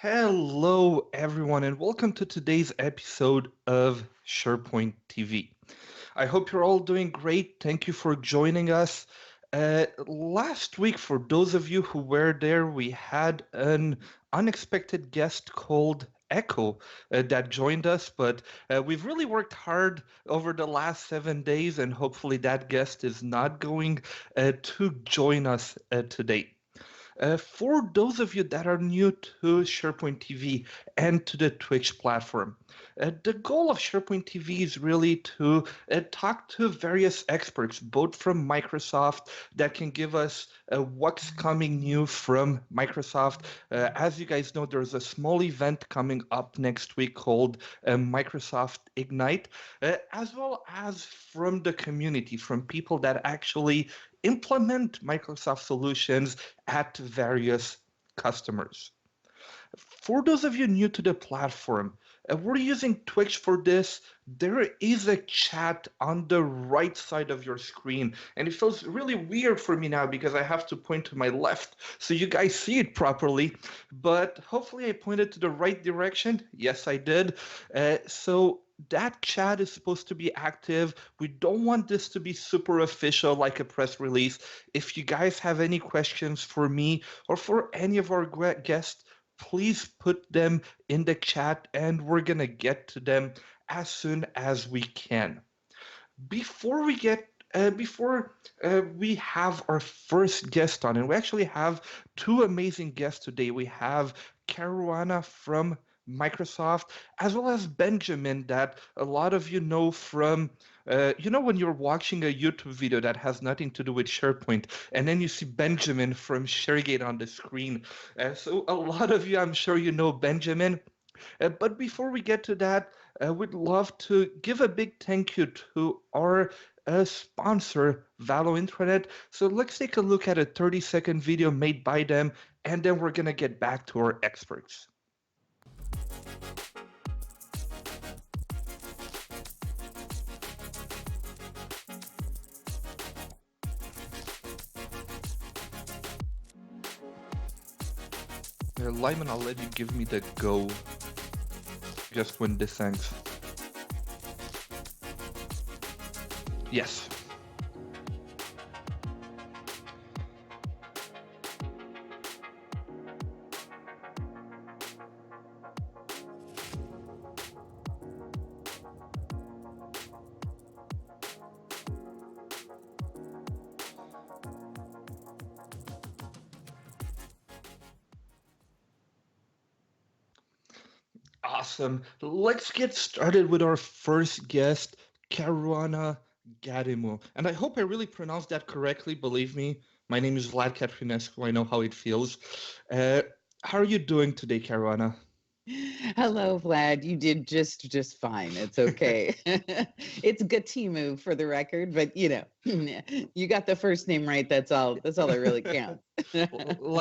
Hello, everyone, and welcome to today's episode of SharePoint TV. I hope you're all doing great. Thank you for joining us. Last week, for those of you who were there, we had an unexpected guest called Echo that joined us, but we've really worked hard over the last 7 days, and hopefully that guest is not going to join us today. For those of you that are new to SharePoint TV and to the Twitch platform, the goal of SharePoint TV is really to talk to various experts, both from Microsoft, that can give us what's coming new from Microsoft. As you guys know, there's a small event coming up next week called Microsoft Ignite, as well as from the community, from people that actually implement Microsoft solutions at various customers. For those of you new to the platform, we're using Twitch for this. There is a chat on the right side of your screen, and it feels really weird for me now because I have to point to my left so you guys see it properly, but hopefully I pointed to the right direction. Yes, I did. So that chat is supposed to be active. We don't want this to be super official like a press release. If you guys have any questions for me or for any of our guests, please put them in the chat and we're going to get to them as soon as we can. Before we have our first guest on, and we actually have two amazing guests today. We have Karuana from Microsoft, as well as Benjamin, that a lot of you know from, when you're watching a YouTube video that has nothing to do with SharePoint, and then you see Benjamin from ShareGate on the screen. So a lot of you, I'm sure you know Benjamin. But before we get to that, we'd love to give a big thank you to our sponsor, Valo Intranet. So let's take a look at a 30-second video made by them, and then we're going to get back to our experts. Lyman, I'll let you give me the go just when this ends. Yes. Awesome. Let's get started with our first guest, Karuana Gatimu. And I hope I really pronounced that correctly. Believe me, my name is Vlad Catrinescu. I know how it feels. How are you doing today, Karuana? Hello, Vlad. You did just fine. It's okay. It's Gatimu for the record, but you got the first name right. That's all that really counts.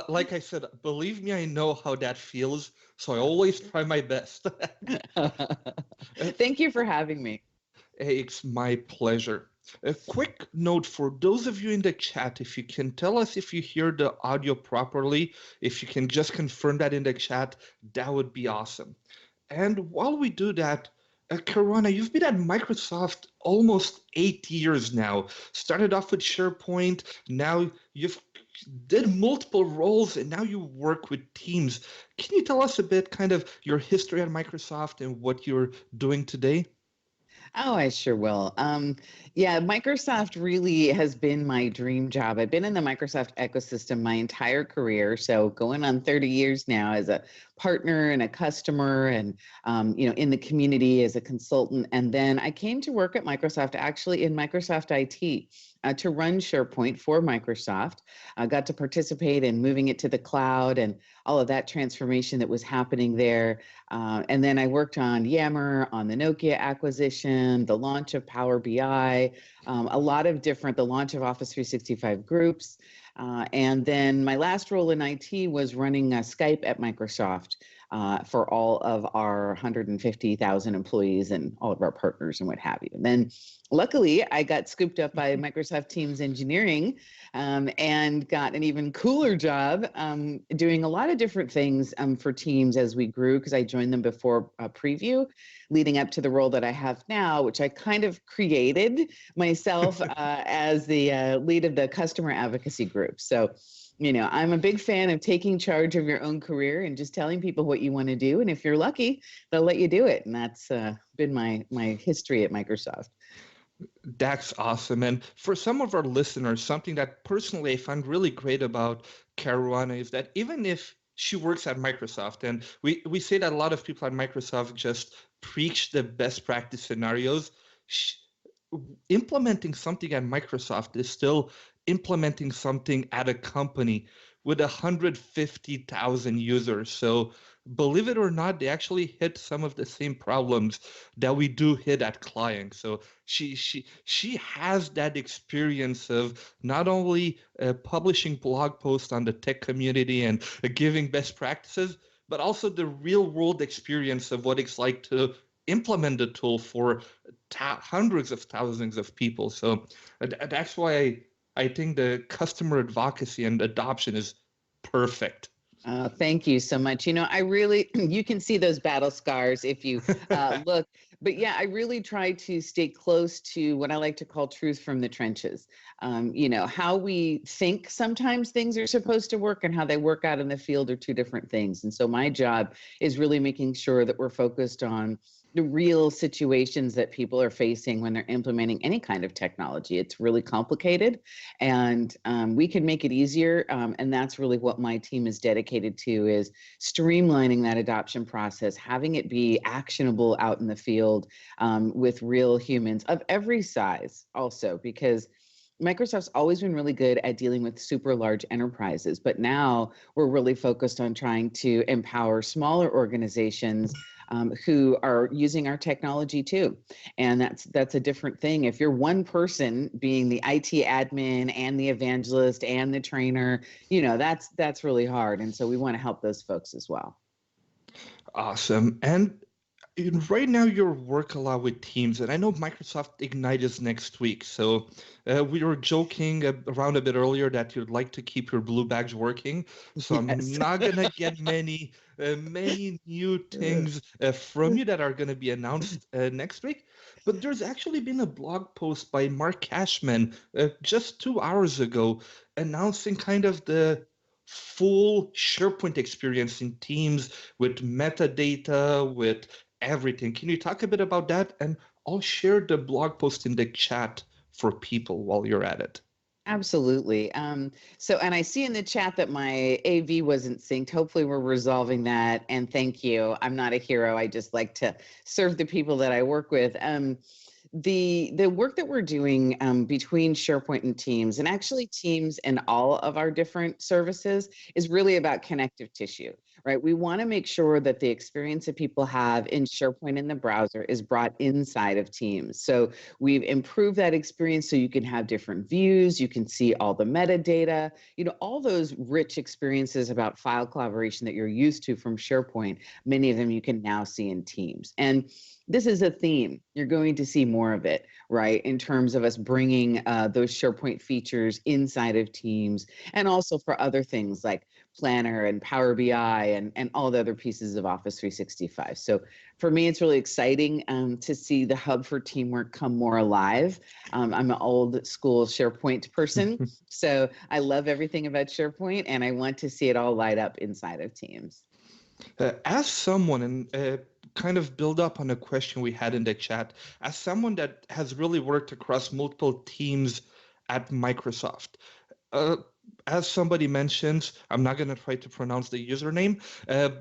Like I said, believe me, I know how that feels, so I always try my best. Thank you for having me. It's my pleasure. A quick note for those of you in the chat, if you can tell us if you hear the audio properly, if you can just confirm that in the chat, that would be awesome. And while we do that, Karuana, you've been at Microsoft almost 8 years now. Started off with SharePoint, now you've did multiple roles, and now you work with teams. Can you tell us a bit kind of your history at Microsoft and what you're doing today? Oh, I sure will. Yeah, Microsoft really has been my dream job. I've been in the Microsoft ecosystem my entire career, so going on 30 years now as a partner and a customer, and in the community as a consultant. And then I came to work at Microsoft, actually in Microsoft IT. To run SharePoint for Microsoft. I got to participate in moving it to the cloud and all of that transformation that was happening there. And then I worked on Yammer, on the Nokia acquisition, the launch of Power BI, the launch of Office 365 groups. And then my last role in IT was running Skype at Microsoft. for all of our 150,000 employees and all of our partners and what have you. And then luckily, I got scooped up by Microsoft Teams Engineering and got an even cooler job doing a lot of different things for Teams as we grew, because I joined them before preview, leading up to the role that I have now, which I kind of created myself as the lead of the customer advocacy group. So, I'm a big fan of taking charge of your own career and just telling people what you want to do. And if you're lucky, they'll let you do it. And that's been my history at Microsoft. That's awesome. And for some of our listeners, something that personally I find really great about Karuana is that even if she works at Microsoft, and we say that a lot of people at Microsoft just preach the best practice scenarios, implementing something at Microsoft is still implementing something at a company with 150,000 users. So believe it or not, they actually hit some of the same problems that we do hit at clients. So she has that experience of not only publishing blog posts on the tech community and giving best practices, but also the real world experience of what it's like to implement the tool for hundreds of thousands of people. So that's why I think the customer advocacy and adoption is perfect. Thank you so much. I really, you can see those battle scars if you look, but yeah, I really try to stay close to what I like to call truth from the trenches. How we think sometimes things are supposed to work and how they work out in the field are two different things. And so my job is really making sure that we're focused on the real situations that people are facing when they're implementing any kind of technology. It's really complicated, and we can make it easier. And that's really what my team is dedicated to, is streamlining that adoption process, having it be actionable out in the field with real humans of every size also, because Microsoft's always been really good at dealing with super large enterprises, but now we're really focused on trying to empower smaller organizations who are using our technology too. And that's a different thing. If you're one person being the IT admin and the evangelist and the trainer, that's really hard. And so we want to help those folks as well. Awesome. And right now you're working a lot with Teams, and I know Microsoft Ignite is next week. So we were joking around a bit earlier that you'd like to keep your blue badge working. So Yes. I'm not gonna get many new things from you that are gonna be announced next week. But there's actually been a blog post by Mark Cashman just 2 hours ago announcing kind of the full SharePoint experience in Teams with metadata, with everything. Can you talk a bit about that? And I'll share the blog post in the chat for people while you're at it. Absolutely. So, and I see in the chat that my AV wasn't synced. Hopefully we're resolving that. And thank you. I'm not a hero. I just like to serve the people that I work with. The work that we're doing between SharePoint and Teams, and actually Teams and all of our different services, is really about connective tissue, right? We want to make sure that the experience that people have in SharePoint in the browser is brought inside of Teams. So we've improved that experience so you can have different views, you can see all the metadata, all those rich experiences about file collaboration that you're used to from SharePoint. Many of them you can now see in Teams. And this is a theme. You're going to see more of it, right? In terms of us bringing those SharePoint features inside of Teams, and also for other things like Planner and Power BI and all the other pieces of Office 365. So for me, it's really exciting to see the hub for teamwork come more alive. I'm an old school SharePoint person, so I love everything about SharePoint, and I want to see it all light up inside of Teams. As someone, and kind of build up on a question we had in the chat, as someone that has really worked across multiple teams at Microsoft, as somebody mentions, I'm not going to try to pronounce the username,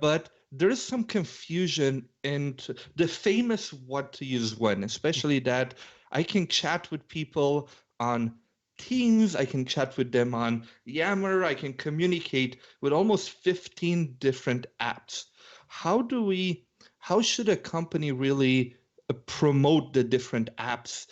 but there is some confusion in the famous what to use when, especially that I can chat with people on Teams, I can chat with them on Yammer, I can communicate with almost 15 different apps. How should a company really promote the different apps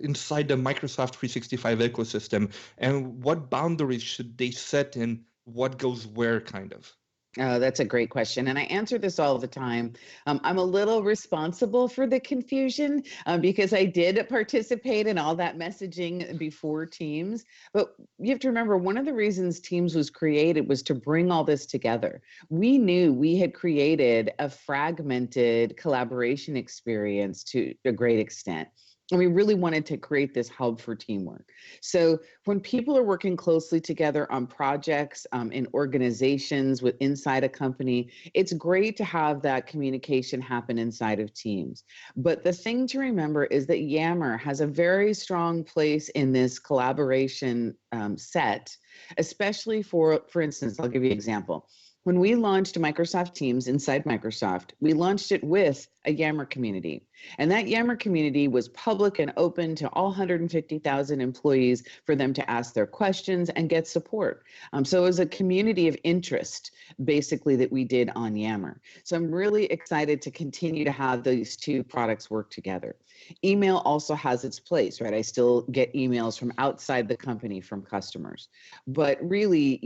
inside the Microsoft 365 ecosystem, and what boundaries should they set in what goes where, kind of? Oh, that's a great question. And I answer this all the time. I'm a little responsible for the confusion because I did participate in all that messaging before Teams. But you have to remember, one of the reasons Teams was created was to bring all this together. We knew we had created a fragmented collaboration experience to a great extent. And we really wanted to create this hub for teamwork. So when people are working closely together on projects in organizations with inside a company, it's great to have that communication happen inside of Teams. But the thing to remember is that Yammer has a very strong place in this collaboration set, especially for instance, I'll give you an example. When we launched Microsoft Teams inside Microsoft, we launched it with a Yammer community. And that Yammer community was public and open to all 150,000 employees for them to ask their questions and get support. So it was a community of interest, basically, that we did on Yammer. So I'm really excited to continue to have these two products work together. Email also has its place, right? I still get emails from outside the company from customers. But really,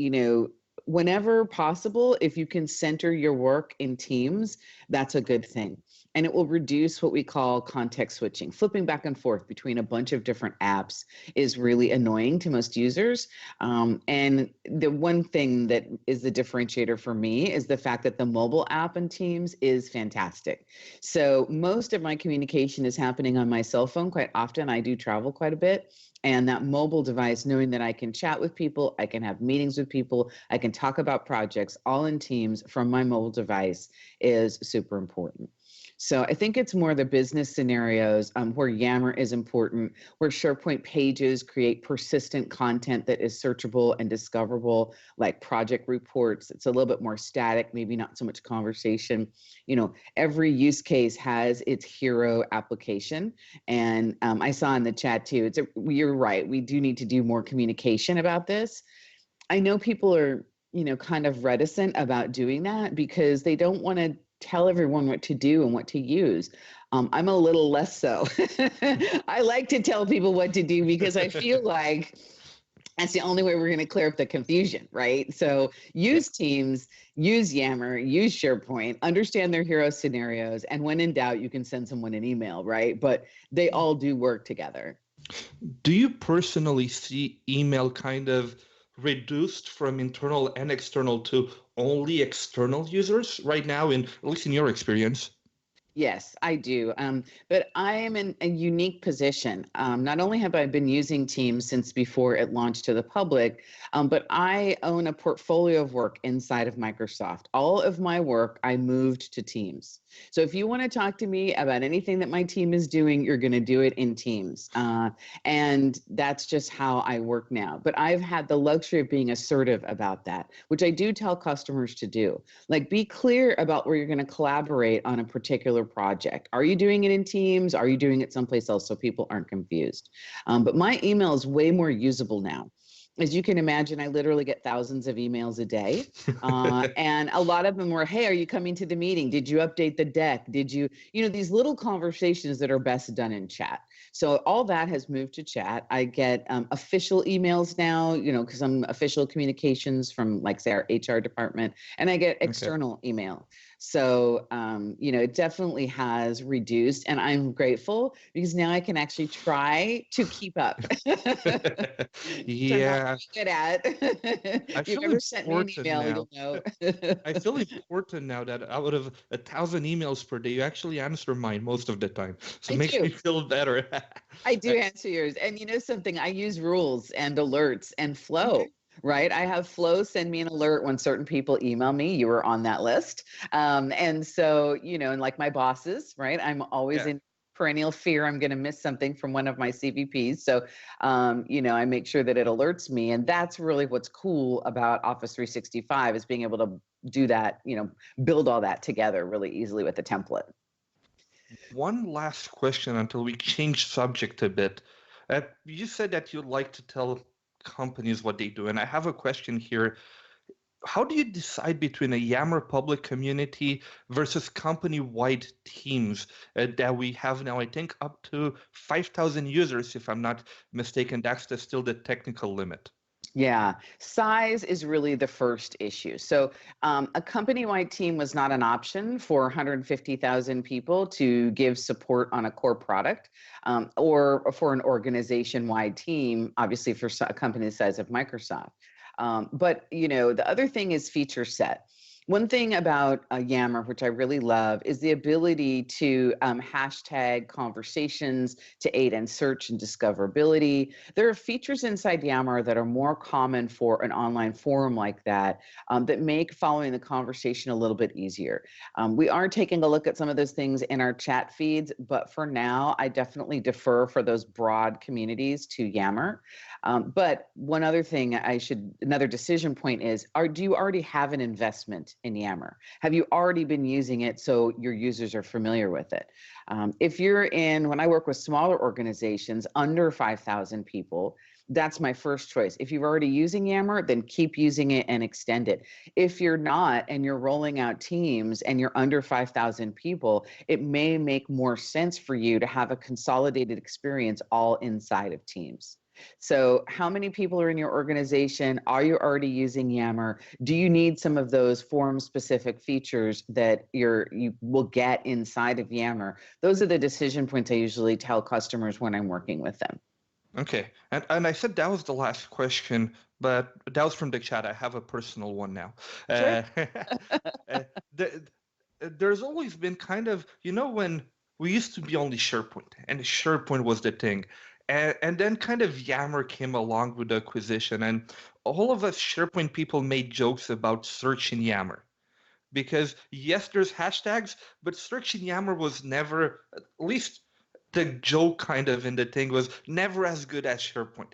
whenever possible, if you can center your work in Teams, that's a good thing. And it will reduce what we call context switching. Flipping back and forth between a bunch of different apps is really annoying to most users. And the one thing that is the differentiator for me is the fact that the mobile app in Teams is fantastic. So most of my communication is happening on my cell phone. Quite often, I do travel quite a bit. And that mobile device, knowing that I can chat with people, I can have meetings with people, I can talk about projects all in Teams from my mobile device is super important. So I think it's more the business scenarios where Yammer is important, where SharePoint pages create persistent content that is searchable and discoverable, like project reports. It's a little bit more static, maybe not so much conversation. Every use case has its hero application. And I saw in the chat too, you're right, we do need to do more communication about this. I know people are, kind of reticent about doing that because they don't want to tell everyone what to do and what to use. I'm a little less so. I like to tell people what to do because I feel like that's the only way we're going to clear up the confusion, right? So use Teams, use Yammer, use SharePoint, understand their hero scenarios, and when in doubt, you can send someone an email, right? But they all do work together. Do you personally see email kind of reduced from internal and external to only external users right now, at least in your experience? Yes, I do. But I am in a unique position. Not only have I been using Teams since before it launched to the public, but I own a portfolio of work inside of Microsoft. All of my work, I moved to Teams. So if you want to talk to me about anything that my team is doing, you're going to do it in Teams. And that's just how I work now. But I've had the luxury of being assertive about that, which I do tell customers to do. Like, be clear about where you're going to collaborate on a particular project. Are you doing it in Teams? Are you doing it someplace else so people aren't confused? But my email is way more usable now. As you can imagine, I literally get thousands of emails a day. And a lot of them were, hey, are you coming to the meeting? Did you update the deck? Did you, these little conversations that are best done in chat. So all that has moved to chat. I get official emails now, because I'm official communications from, like, say, our HR department, and I get external email. So, it definitely has reduced, and I'm grateful because now I can actually try to keep up. Yeah. Good at. If you've ever sent me an email, now. you'll know. I feel important now that out of 1,000 emails per day, you actually answer mine most of the time. So it makes me feel better. I do answer yours. And something, I use rules and alerts and Flow. Right. I have Flow send me an alert when certain people email me. You were on that list. And so, and like my bosses, right, I'm always in perennial fear I'm going to miss something from one of my CVPs. So, I make sure that it alerts me. And that's really what's cool about Office 365 is being able to do that, build all that together really easily with a template. One last question until we change subject a bit. You said that you'd like to tell companies what they do, and I have a question here. How do you decide between a Yammer public community versus company-wide teams that we have now? I think up to 5,000 users, if I'm not mistaken. That's still the technical limit. Yeah, size is really the first issue. So, a company-wide team was not an option for 150,000 people to give support on a core product, or for an organization-wide team, obviously for a company the size of Microsoft. But the other thing is feature set. One thing about Yammer, which I really love, is the ability to hashtag conversations to aid in search and discoverability. There are features inside Yammer that are more common for an online forum like that, that make following the conversation a little bit easier. We are taking a look at some of those things in our chat feeds, but for now, I definitely defer for those broad communities to Yammer. But one other thing another decision point is, do you already have an investment in Yammer? Have you already been using it so your users are familiar with it? If you're when I work with smaller organizations under 5,000 people, that's my first choice. If you're already using Yammer, then keep using it and extend it. If you're not and you're rolling out teams and you're under 5,000 people, it may make more sense for you to have a consolidated experience all inside of Teams. So how many people are in your organization? Are you already using Yammer? Do you need some of those forum specific features that you will get inside of Yammer? Those are the decision points I usually tell customers when I'm working with them. Okay, and I said that was the last question, but that was from the chat. I have a personal one now. Sure. Uh, there's always been kind of, when we used to be only SharePoint, and SharePoint was the thing. And then kind of Yammer came along with the acquisition, and all of us SharePoint people made jokes about search in Yammer. Because yes, there's hashtags, but search in Yammer was never, at least the joke kind of in the thing, was never as good as SharePoint.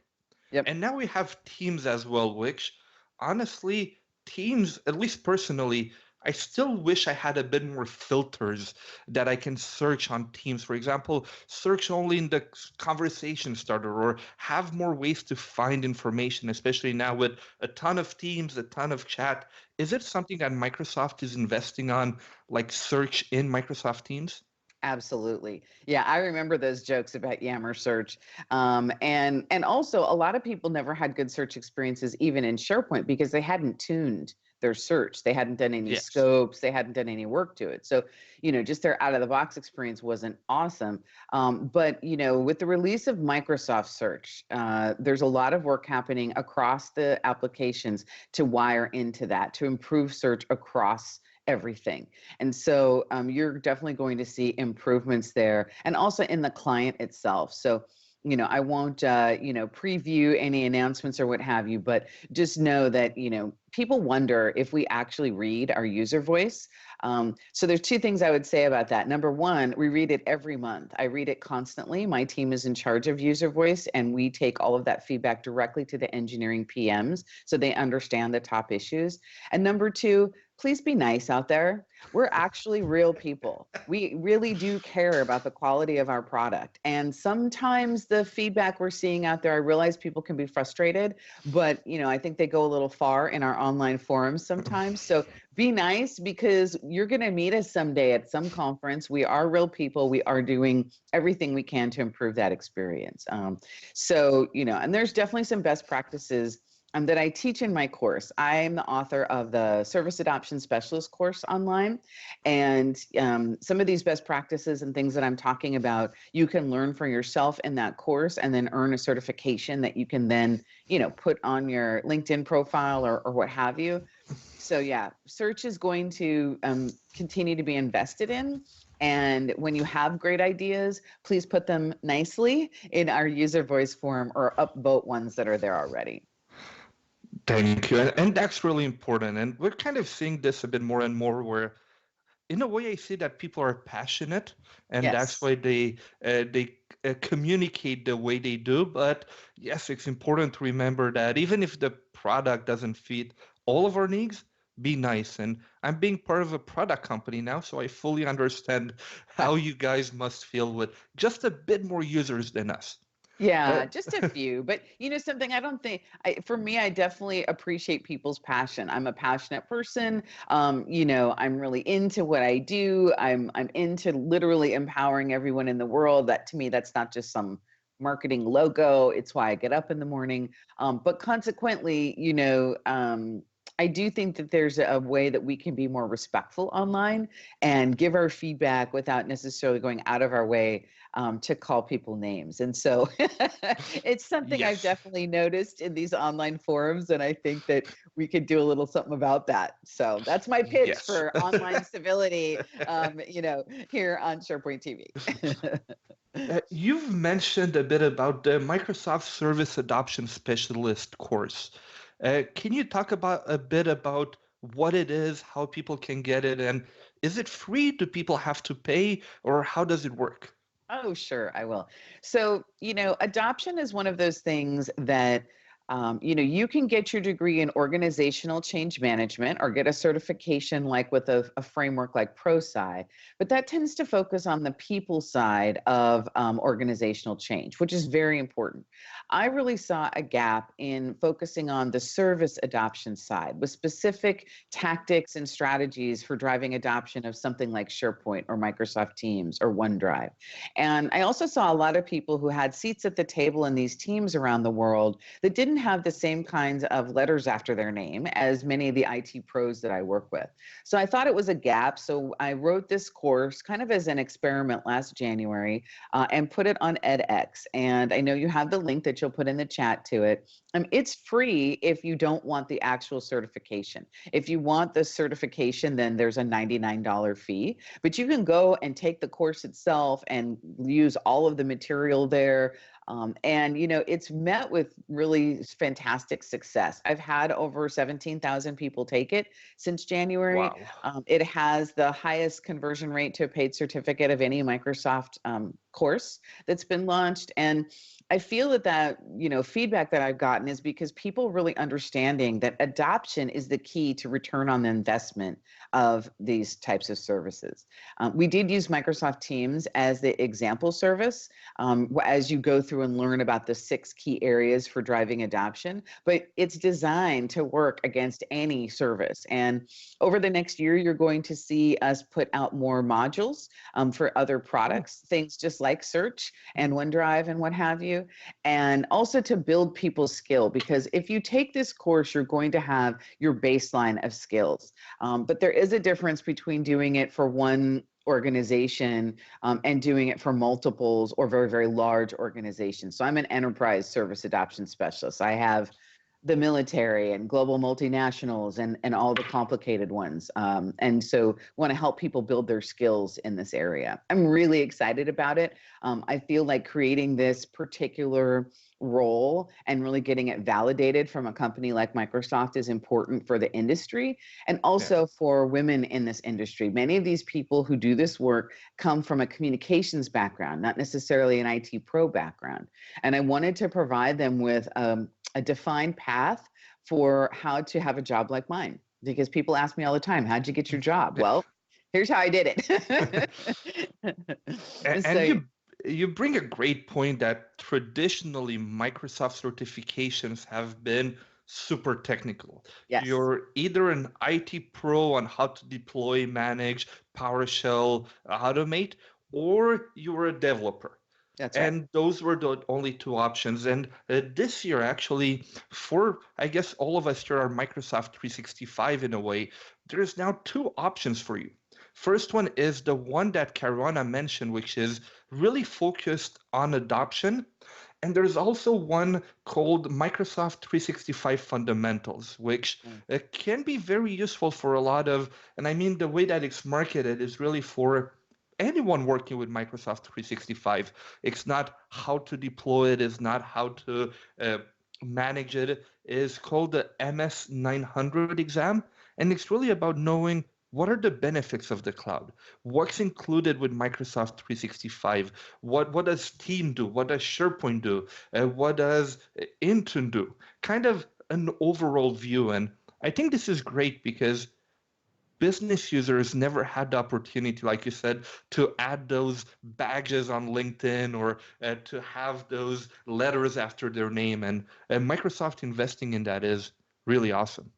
Yep. And now we have Teams as well, which honestly, Teams, at least personally, I still wish I had a bit more filters that I can search on Teams. For example, search only in the conversation starter, or have more ways to find information, especially now with a ton of Teams, a ton of chat. Is it something that Microsoft is investing on, like search in Microsoft Teams? Absolutely. Yeah, I remember those jokes about Yammer search. And also a lot of people never had good search experiences even in SharePoint because they hadn't tuned their search. They hadn't done any Yes. scopes, they hadn't done any work to it. So, just their out of the box experience wasn't awesome. But with the release of Microsoft Search, there's a lot of work happening across the applications to wire into that, to improve search across everything. And so you're definitely going to see improvements there, and also in the client itself. So I won't preview any announcements or what have you, but just know that people wonder if we actually read our user voice. So there's two things I would say about that. Number one, we read it every month. I read it constantly. My team is in charge of user voice, and we take all of that feedback directly to the engineering PMs so they understand the top issues. And number two, please be nice out there. We're actually real people. We really do care about the quality of our product. And sometimes the feedback we're seeing out there, I realize people can be frustrated, but I think they go a little far in our online forums sometimes. So be nice, because you're going to meet us someday at some conference. We are real people. We are doing everything we can to improve that experience. And there's definitely some best practices that I teach in my course. I'm the author of the Service Adoption Specialist course online. And some of these best practices and things that I'm talking about, you can learn for yourself in that course and then earn a certification that you can then, put on your LinkedIn profile or what have you. So yeah, search is going to continue to be invested in. And when you have great ideas, please put them nicely in our user voice forum or upvote ones that are there already. Thank you. And that's really important. And we're kind of seeing this a bit more and more, where in a way I see that people are passionate, and that's why they communicate the way they do. But yes, it's important to remember that even if the product doesn't fit all of our needs, be nice. And I'm being part of a product company now, so I fully understand how you guys must feel with just a bit more users than us. Yeah, just a few. But something, I don't think, for me, I definitely appreciate people's passion. I'm a passionate person. I'm really into what I do. I'm into literally empowering everyone in the world. That, to me, that's not just some marketing logo. It's why I get up in the morning. But consequently, I do think that there's a way that we can be more respectful online and give our feedback without necessarily going out of our way to call people names. And so it's something I've Yes. definitely noticed in these online forums. And I think that we could do a little something about that. So that's my pitch Yes. for online civility, here on SharePoint TV. You've mentioned a bit about the Microsoft Service Adoption Specialist course. Can you talk about a bit about what it is, how people can get it, and is it free? Do people have to pay, or how does it work? Oh, sure, I will. So, adoption is one of those things that, you can get your degree in organizational change management or get a certification like with a framework like ProSci, but that tends to focus on the people side of organizational change, which is very important. I really saw a gap in focusing on the service adoption side with specific tactics and strategies for driving adoption of something like SharePoint or Microsoft Teams or OneDrive. And I also saw a lot of people who had seats at the table in these teams around the world that didn't have the same kinds of letters after their name as many of the IT pros that I work with. So I thought it was a gap. So I wrote this course kind of as an experiment last January and put it on edX. And I know you have the link that you'll put in the chat to it. It's free if you don't want the actual certification. If you want the certification, then there's a $99 fee, but you can go and take the course itself and use all of the material there. And it's met with really fantastic success. I've had over 17,000 people take it since January. Wow. It has the highest conversion rate to a paid certificate of any Microsoft course that's been launched. And I feel that feedback that I've gotten is because people really understanding that adoption is the key to return on the investment of these types of services. We did use Microsoft Teams as the example service as you go through and learn about the 6 key areas for driving adoption, but it's designed to work against any service. And over the next year, you're going to see us put out more modules for other products, things just like Search and OneDrive and what have you, and also to build people's skill, because if you take this course, you're going to have your baseline of skills. But there is a difference between doing it for one organization and doing it for multiples or very, very large organizations. So I'm an enterprise service adoption specialist. I have the military and global multinationals and all the complicated ones. And so want to help people build their skills in this area. I'm really excited about it. I feel like creating this particular role and really getting it validated from a company like Microsoft is important for the industry and also for women in this industry. Many of these people who do this work come from a communications background, not necessarily an IT pro background. And I wanted to provide them with a defined path for how to have a job like mine, because people ask me all the time, how'd you get your job? Well, here's how I did it. And So you bring a great point that traditionally Microsoft certifications have been super technical. yes, You're either an IT pro on how to deploy, manage, PowerShell, automate, or you're a developer. that's right. And those were the only 2 options. And this year, actually, for I guess all of us here are Microsoft 365 in a way, there's now 2 options for you. First one is the one that Karuana mentioned, which is really focused on adoption. And there's also one called Microsoft 365 Fundamentals, which can be very useful for a lot of, and I mean, the way that it's marketed is really for anyone working with Microsoft 365. It's not how to deploy it, it's not how to manage it. It's called the MS 900 exam. And it's really about knowing what are the benefits of the cloud? What's included with Microsoft 365? What does Team do? What does SharePoint do? What does Intune do? Kind of an overall view. And I think this is great because business users never had the opportunity, like you said, to add those badges on LinkedIn or to have those letters after their name. And Microsoft investing in that is really awesome.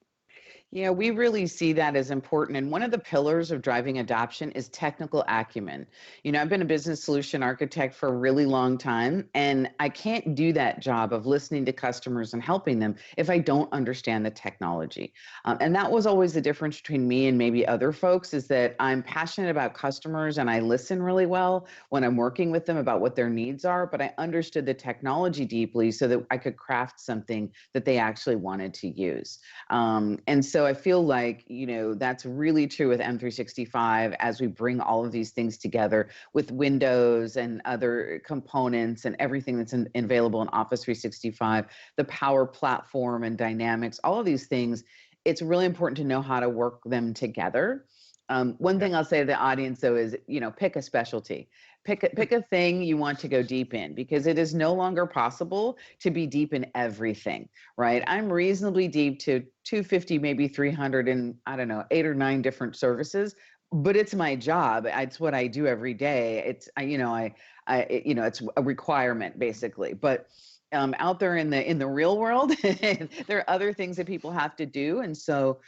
Yeah, we really see that as important. And one of the pillars of driving adoption is technical acumen. I've been a business solution architect for a really long time, and I can't do that job of listening to customers and helping them if I don't understand the technology. And that was always the difference between me and maybe other folks, is that I'm passionate about customers and I listen really well when I'm working with them about what their needs are, but I understood the technology deeply so that I could craft something that they actually wanted to use. And so I feel like, that's really true with M365 as we bring all of these things together with Windows and other components and everything that's available in Office 365, the Power Platform and Dynamics, all of these things. It's really important to know how to work them together. One Yeah. thing I'll say to the audience, though, is, pick a specialty. Pick a thing you want to go deep in, because it is no longer possible to be deep in everything, right? I'm reasonably deep to 250, maybe 300, and I don't know, 8 or 9 different services, but it's my job. It's what I do every day. It's a requirement basically. But out there in the real world, there are other things that people have to do, and so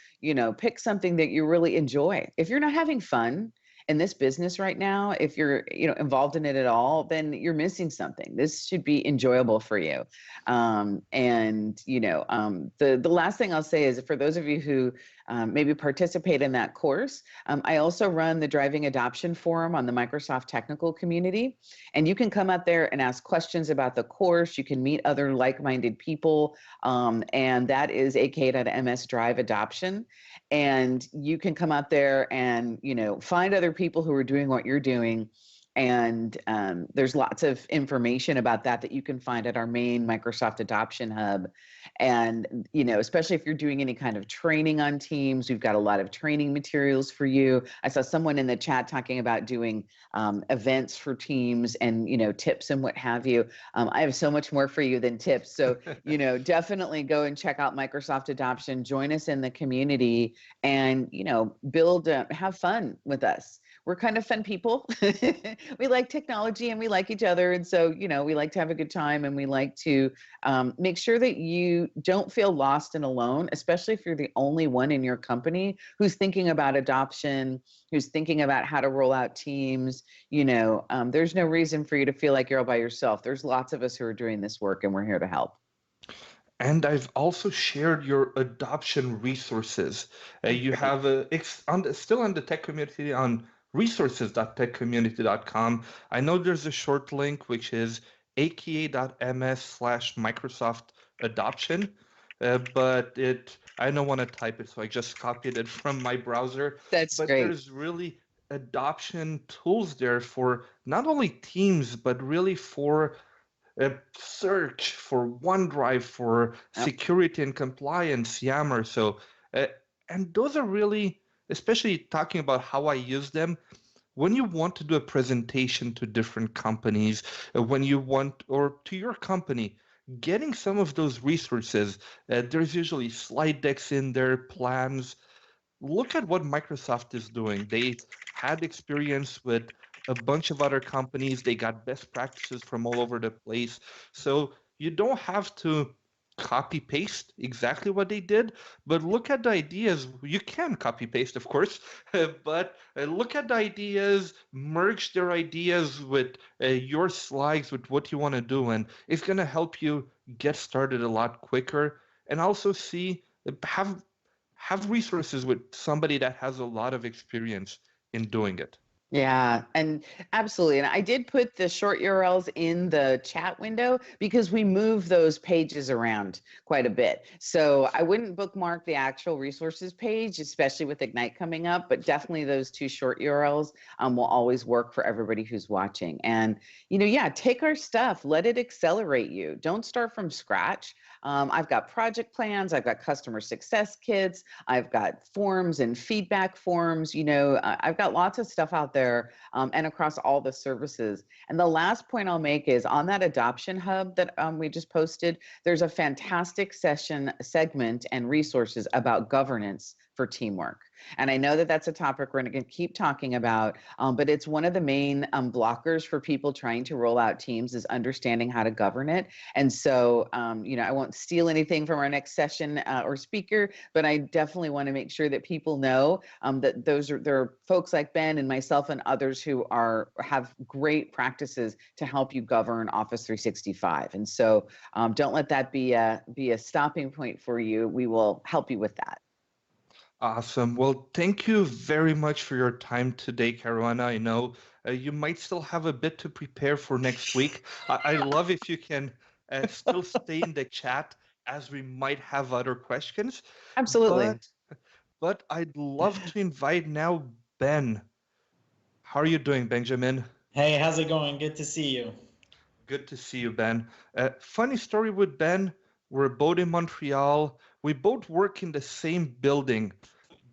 pick something that you really enjoy. If you're not having fun in this business right now, if you're involved in it at all, then you're missing something. This should be enjoyable for you. The last thing I'll say is, for those of you who maybe participate in that course, I also run the Driving Adoption Forum on the Microsoft technical community, and you can come out there and ask questions about the course. You can meet other like-minded people, and that is aka.ms Drive Adoption. And you can come out there and find other people who are doing what you're doing. And there's lots of information about that you can find at our main Microsoft Adoption Hub. And, especially if you're doing any kind of training on Teams, we've got a lot of training materials for you. I saw someone in the chat talking about doing events for Teams and, tips and what have you. I have so much more for you than tips. So, definitely go and check out Microsoft Adoption, join us in the community, and, have fun with us. We're kind of fun people. We like technology and we like each other. And so, we like to have a good time, and we like to make sure that you don't feel lost and alone, especially if you're the only one in your company who's thinking about adoption, who's thinking about how to roll out Teams. There's no reason for you to feel like you're all by yourself. There's lots of us who are doing this work, and we're here to help. And I've also shared your adoption resources. You have still on the tech community on resources.techcommunity.com. I know there's a short link, which is aka.ms/Microsoft adoption, but I don't want to type it, so I just copied it from my browser. That's But great. there's really adoption tools there for not only Teams, but really for search, for OneDrive, for Yep. security and compliance, Yammer. So, and those are really, especially talking about how I use them. When you want to do a presentation to different companies, when you want, or to your company, getting some of those resources, there's usually slide decks in there, plans. Look at what Microsoft is doing. They had experience with a bunch of other companies. They got best practices from all over the place. So you don't have to copy paste exactly what they did, but look at the ideas. You can copy paste, of course, but look at the ideas, merge their ideas with your slides, with what you want to do, and it's going to help you get started a lot quicker. And also have resources with somebody that has a lot of experience in doing it. Yeah, and absolutely. And I did put the short URLs in the chat window because we move those pages around quite a bit. So I wouldn't bookmark the actual resources page, especially with Ignite coming up, but definitely those 2 short URLs will always work for everybody who's watching. And, take our stuff, let it accelerate you. Don't start from scratch. I've got project plans, I've got customer success kits, I've got forms and feedback forms. I've got lots of stuff out there and across all the services. And the last point I'll make is on that adoption hub that we just posted, there's a fantastic segment and resources about governance for teamwork. And I know that that's a topic we're going to keep talking about, but it's one of the main blockers for people trying to roll out teams is understanding how to govern it. And so, I won't steal anything from our next session or speaker, but I definitely want to make sure that people know that there are folks like Ben and myself and others who have great practices to help you govern Office 365. And so don't let that be a stopping point for you. We will help you with that. Awesome. Well, thank you very much for your time today, Karuana. I know you might still have a bit to prepare for next week. I love if you can still stay in the chat as we might have other questions. Absolutely. But I'd love to invite now Ben. How are you doing, Benjamin? Hey, how's it going? Good to see you. Good to see you, Ben. Funny story with Ben. We're both in Montreal. We both work in the same building,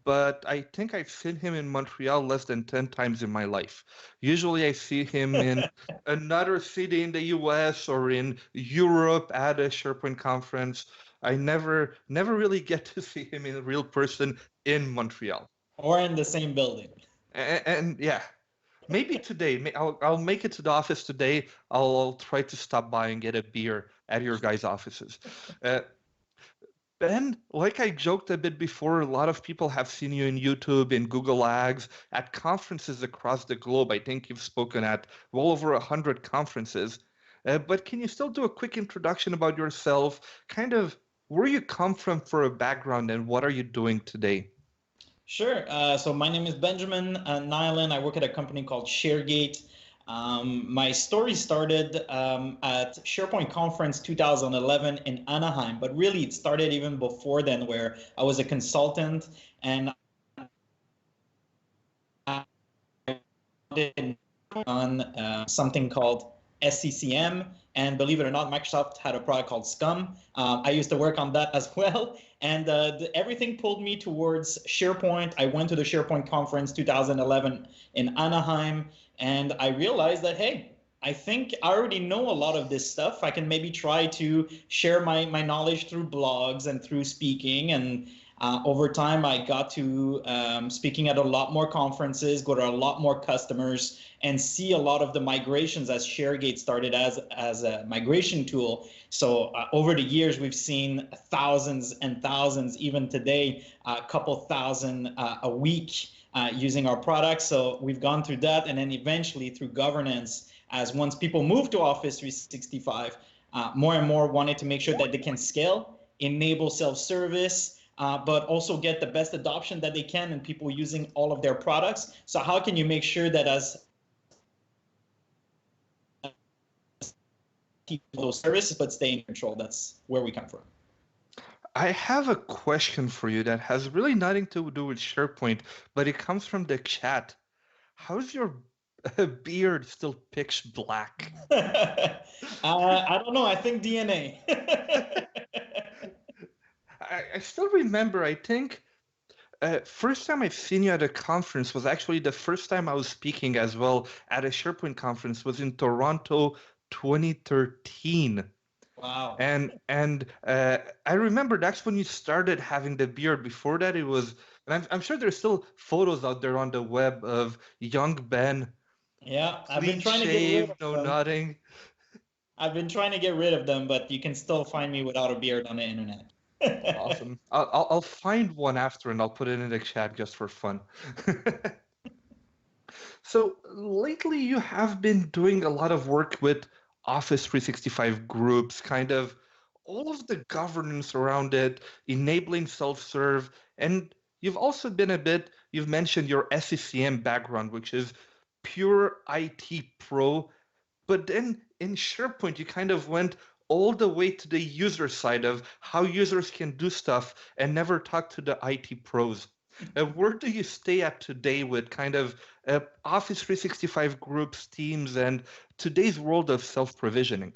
but I think I've seen him in Montreal less than 10 times in my life. Usually I see him in another city in the US or in Europe at a SharePoint conference. I never really get to see him in real person in Montreal. Or in the same building. And yeah, maybe today. I'll make it to the office today. I'll try to stop by and get a beer at your guys' offices. Ben, like I joked a bit before, a lot of people have seen you in YouTube, in Google Ads, at conferences across the globe. I think you've spoken at well over 100 conferences. But can you still do a quick introduction about yourself? Kind of where you come from for a background and what are you doing today? Sure. So my name is Benjamin Niaulin. I work at a company called ShareGate. My story started at SharePoint Conference 2011 in Anaheim, but really it started even before then, where I was a consultant and I did on something called SCCM, and believe it or not, Microsoft had a product called Scum. I used to work on that as well, and everything pulled me towards SharePoint. I went to the SharePoint Conference 2011 in Anaheim, and I realized that, hey, I think I already know a lot of this stuff. I can maybe try to share my knowledge through blogs and through speaking. And over time, I got to speaking at a lot more conferences, go to a lot more customers, and see a lot of the migrations as ShareGate started as a migration tool. So over the years, we've seen thousands and thousands, even today, a couple thousand a week using our products. So we've gone through that, and then eventually through governance, as once people move to Office 365, more and more wanted to make sure that they can scale, enable self-service, but also get the best adoption that they can and people using all of their products. So how can you make sure that as keep those services but stay in control? That's where we come from. I have a question for you that has really nothing to do with SharePoint, but it comes from the chat. How's your beard still pitch black? I don't know. I think DNA. I still remember, I think, first time I've seen you at a conference was actually the first time I was speaking as well at a SharePoint conference was in Toronto 2013. Wow. And I remember that's when you started having the beard. Before that, it was, and I'm sure there's still photos out there on the web of young Ben. Yeah, I've been Clean trying to get rid shave, of no them. nodding. I've been trying to get rid of them, but you can still find me without a beard on the internet. Awesome. I'll find one after and I'll put it in the chat just for fun. So lately you have been doing a lot of work with Office 365 groups, kind of all of the governance around it, enabling self-serve, and you've also been you've mentioned your SCCM background, which is pure IT pro, but then in SharePoint, you kind of went all the way to the user side of how users can do stuff and never talk to the IT pros. Where do you stay at today with kind of Office 365 groups, teams, and today's world of self-provisioning?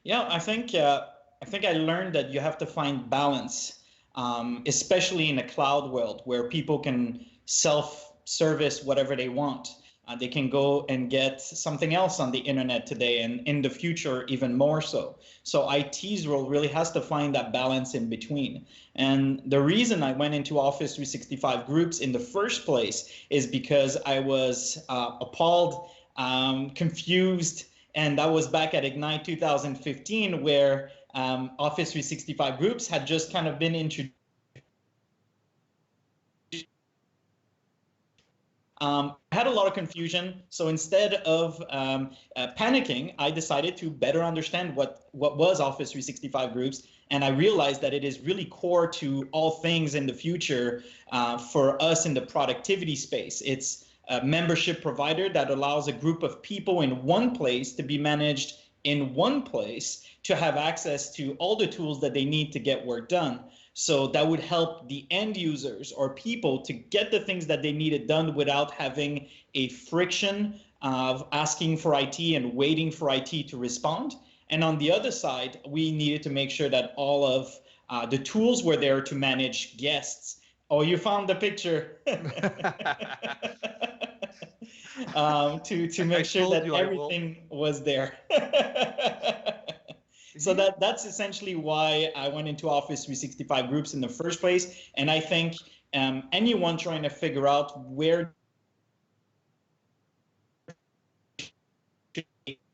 Yeah, I think I learned that you have to find balance, especially in a cloud world where people can self-service whatever they want. They can go and get something else on the internet today, and in the future even more so. So IT's role really has to find that balance in between. And the reason I went into Office 365 groups in the first place is because I was appalled, confused, and that was back at Ignite 2015, where Office 365 groups had just kind of been introduced. I had a lot of confusion, so instead of panicking, I decided to better understand what was Office 365 groups, and I realized that it is really core to all things in the future for us in the productivity space. It's a membership provider that allows a group of people in one place to be managed in one place, to have access to all the tools that they need to get work done. So that would help the end users or people to get the things that they needed done without having a friction of asking for IT and waiting for IT to respond. And on the other side, we needed to make sure that all of the tools were there to manage guests. Oh, you found the picture. To make sure that everything was there. So that's essentially why I went into Office 365 groups in the first place. And I think anyone trying to figure out where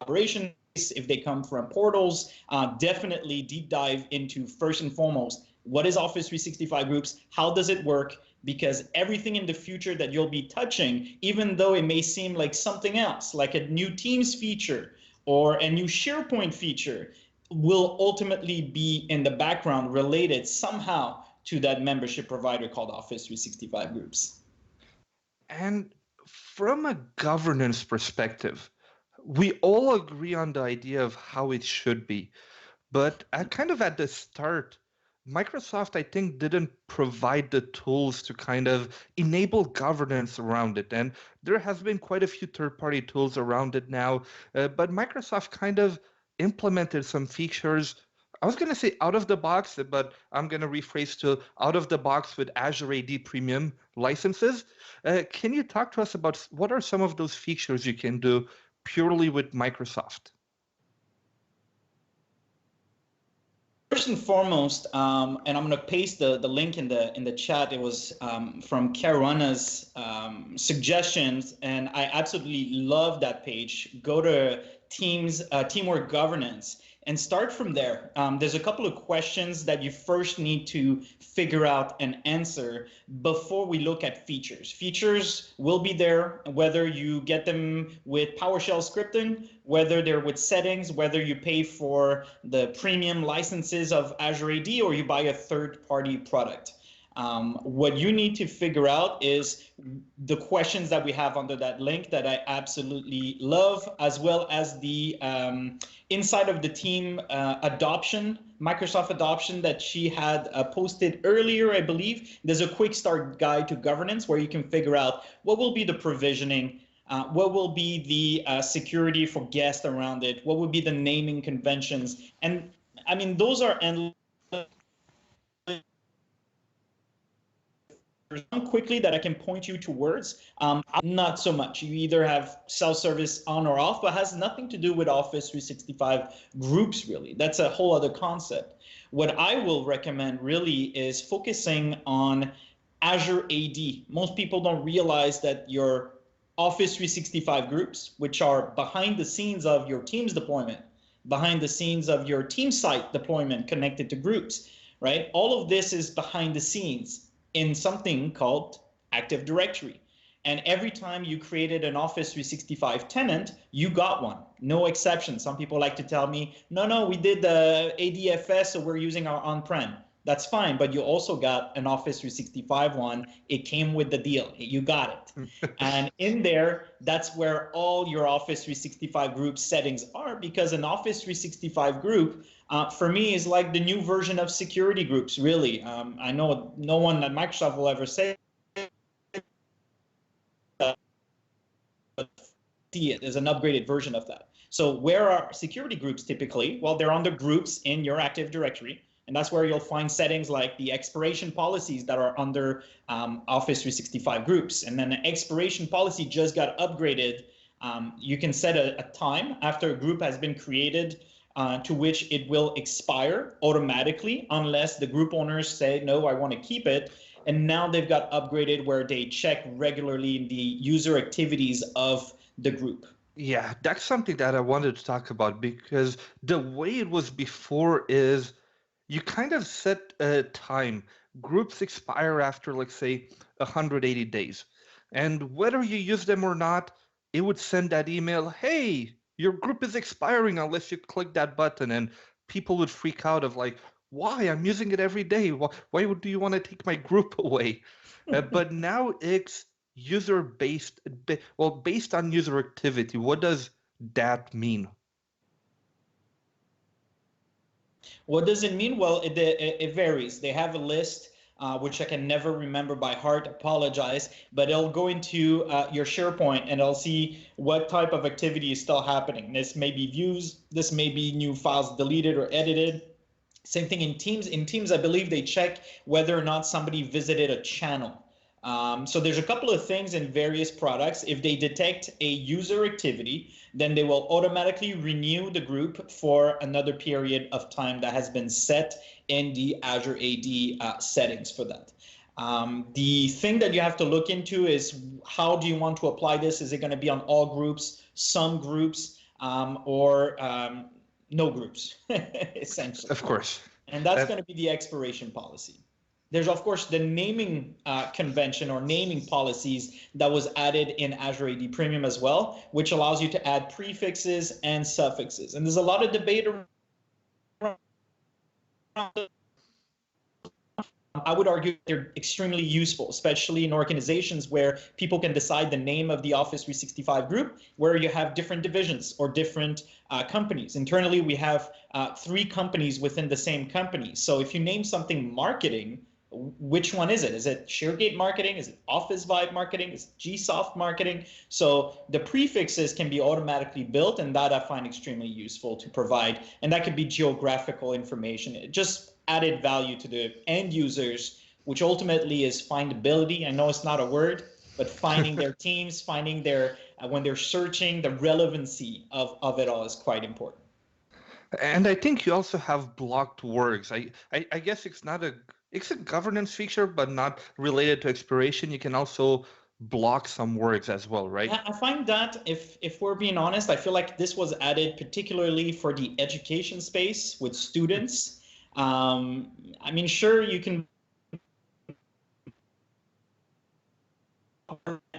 operation, if they come from portals, definitely deep dive into, first and foremost, what is Office 365 groups? How does it work? Because everything in the future that you'll be touching, even though it may seem like something else, like a new Teams feature or a new SharePoint feature, will ultimately be in the background related somehow to that membership provider called Office 365 groups. And from a governance perspective, we all agree on the idea of how it should be. But kind of at the start, Microsoft, I think, didn't provide the tools to kind of enable governance around it. And there has been quite a few third-party tools around it now. But Microsoft kind of implemented some features. I was going to say out of the box, but I'm going to rephrase to out of the box with Azure AD Premium licenses. Can you talk to us about what are some of those features you can do purely with Microsoft? First and foremost, and I'm going to paste the link in the chat. It was from Karuana's suggestions, and I absolutely love that page. Go to Teamwork Governance and start from there. There's a couple of questions that you first need to figure out and answer before we look at features. Features will be there, whether you get them with PowerShell scripting, whether they're with settings, whether you pay for the premium licenses of Azure AD or you buy a third-party product. What you need to figure out is the questions that we have under that link that I absolutely love, as well as the inside of the team adoption, Microsoft adoption that she had posted earlier, I believe. There's a quick start guide to governance where you can figure out what will be the provisioning, what will be the security for guests around it, what would be the naming conventions. And I mean, those are endless. Quickly that I can point you towards. Not so much. You either have self-service on or off, but has nothing to do with Office 365 groups, really. That's a whole other concept. What I will recommend really is focusing on Azure AD. Most people don't realize that your Office 365 groups, which are behind the scenes of your Teams deployment, behind the scenes of your team site deployment connected to groups, right? All of this is behind the scenes in something called Active Directory. And every time you created an Office 365 tenant, you got one, no exception. Some people like to tell me, no, we did the ADFS, so we're using our on-prem. That's fine, but you also got an Office 365 one. It came with the deal, you got it. And in there, that's where all your Office 365 group settings are, because an Office 365 group, for me, is like the new version of security groups, really. I know no one at Microsoft will ever say that, but see it as an upgraded version of that. So where are security groups typically? Well, they're under groups in your Active Directory. And that's where you'll find settings like the expiration policies that are under Office 365 groups. And then the expiration policy just got upgraded. You can set a time after a group has been created to which it will expire automatically unless the group owners say, no, I want to keep it. And now they've got upgraded where they check regularly the user activities of the group. Yeah, that's something that I wanted to talk about, because the way it was before is you kind of set a time. Groups expire after, like, say, 180 days. And whether you use them or not, it would send that email, hey, your group is expiring unless you click that button. And people would freak out of like, why? I'm using it every day. Why do you want to take my group away? But now it's user-based, well, based on user activity. What does that mean? What does it mean? Well, it varies. They have a list, which I can never remember by heart, apologize, but it'll go into your SharePoint and it'll see what type of activity is still happening. This may be views, this may be new files deleted or edited. Same thing in Teams. In Teams, I believe they check whether or not somebody visited a channel. So there's a couple of things in various products. If they detect a user activity, then they will automatically renew the group for another period of time that has been set in the Azure AD settings for that. The thing that you have to look into is how do you want to apply this? Is it going to be on all groups, some groups, or no groups, essentially? Of course. And that's going to be the expiration policy. There's, of course, the naming convention or naming policies that was added in Azure AD Premium as well, which allows you to add prefixes and suffixes. And there's a lot of debate around. I would argue they're extremely useful, especially in organizations where people can decide the name of the Office 365 group, where you have different divisions or different companies. Internally, we have 3 companies within the same company. So if you name something marketing, which one is it? Is it ShareGate marketing? Is it Office Vibe marketing? Is it GSoft marketing? So the prefixes can be automatically built, and that I find extremely useful to provide. And that could be geographical information. It just added value to the end users, which ultimately is findability. I know it's not a word, but finding their teams, finding their, when they're searching, the relevancy of it all is quite important. And I think you also have blocked words. I guess it's a governance feature, but not related to expiration. You can also block some words as well, right? Yeah, I find that if we're being honest, I feel like this was added particularly for the education space with students. I mean, sure, you can